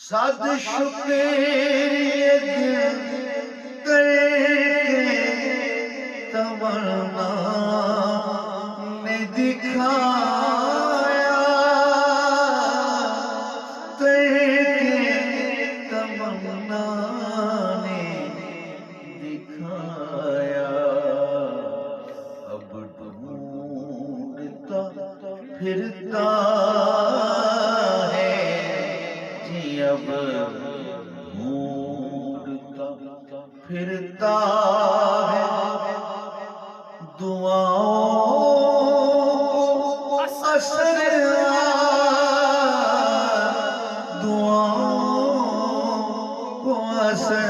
صد شکر یہ دل کر کے تمنا نے دکھایا، کر کے تمنا نے دکھایا، اب ڈھونڈتا پھرتا ہے جی، اب ڈھونڈتا پھرتا ہے دعاؤں کو اثر دعاؤں کو اثر